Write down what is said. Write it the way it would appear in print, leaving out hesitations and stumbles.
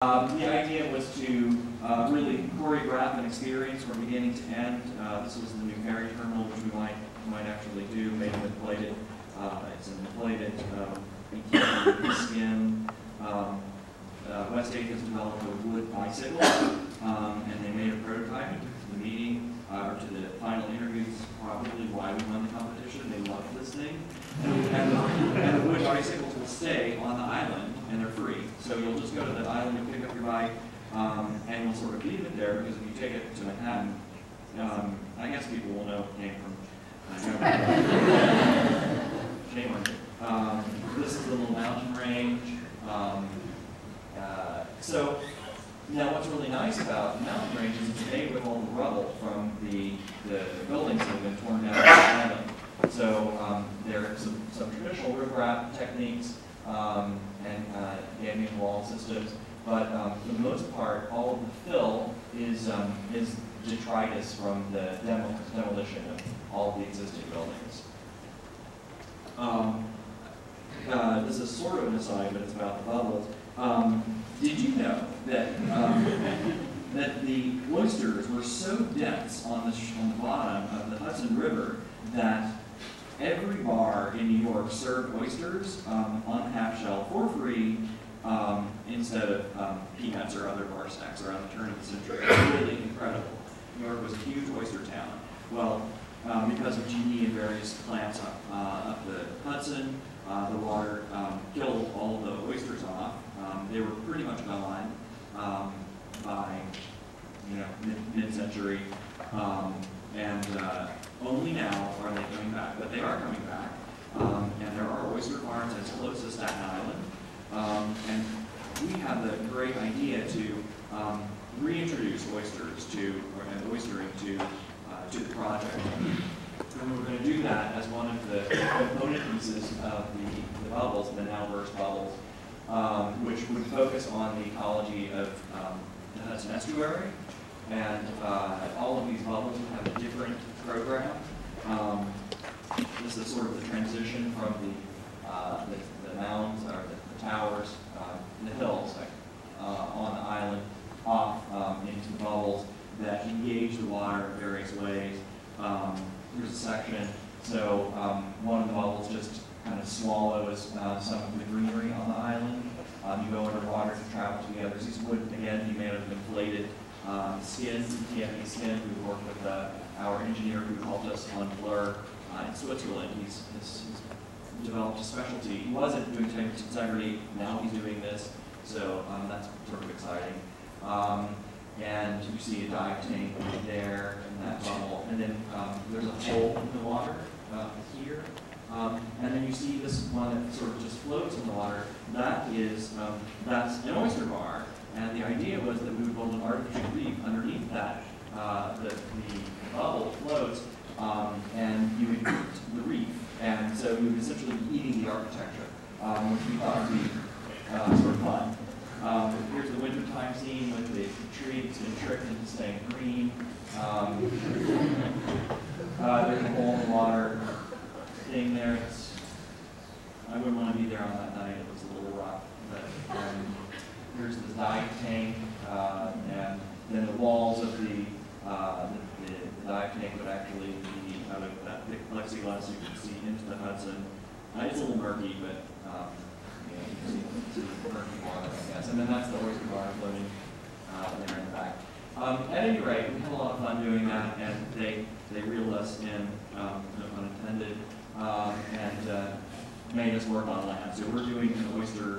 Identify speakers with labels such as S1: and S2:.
S1: The idea was to really choreograph an experience from beginning to end. This was the new ferry terminal, which we might actually do, made of inflated. It's an inflated skin. West 8 has developed a wood bicycle, and they made a prototype. It took to the meeting, or to the final interviews, probably why we won the competition. They loved this thing. And the wood bicycles will stay on the island, and they're free. So you'll just go to the island and pick up your bike, and you'll sort of leave it there, because if you take it to Manhattan, I guess people will know it came from shame on you. This is the little mountain range. So now what's really nice about the mountain range is it's made with all the rubble from the buildings that have been torn down on the island. So there are some traditional riprap techniques and gambian wall systems, but for the most part, all of the fill is detritus from the demolition of all of the existing buildings. This is sort of an aside, but it's about the bubbles. Did you know that that the oysters were so dense on the bottom of the Hudson River that every bar in New York served oysters on half shell for free instead of peanuts or other bar snacks around the turn of the century? It was really incredible. New York was a huge oyster town. Well, because of GE and various plants up the Hudson, the water killed all of the oysters off. They were pretty much gone by mid-century, and only now are they coming back. But they are coming back, and there are oyster farms as close as Staten Island, and we have the great idea to reintroduce oysters and oystering to the project. And we're going to do that as one of the component pieces of the bubbles, the now burst bubbles, which would focus on the ecology of the Hudson Estuary. And all of these bubbles would have a different program. This is sort of the transition from the mounds, or the towers, the hills on the island, off into the bubbles that engage the water in various ways. Here's a section. So one of the bubbles just kind of swallows some of the greenery on the island. You go underwater to travel together. These would, again, be made of inflated skin, TFE skin. We worked with our engineer who helped us on Diller in Switzerland. He's developed a specialty. He wasn't doing temperature integrity. Now he's doing this. So that's sort of exciting. And you see a dive tank there in that bubble. And then there's a hole in the water here. And then you see this one that sort of just floats in the water. That's an oyster bar. And the idea was that we would build an artificial reef underneath that. The bubble floats, and you would eat the reef. And so you would essentially be eating the architecture, which we thought would be sort of fun. Here's the wintertime scene with the tree that's been tricked into staying green. There's a hole in the water thing there. I wouldn't want to be there on that night. It was a little rough. But here's the dive tank, and then the walls of the dive tank would actually be out of that thick plexiglass you can see into the Hudson. It's a little murky, but you can see the murky water, I guess. And then that's the oyster bar floating there in the back. At any rate, we had a lot of fun doing that, and they reeled us in, no pun intended, and made us work on land. So we're doing an oyster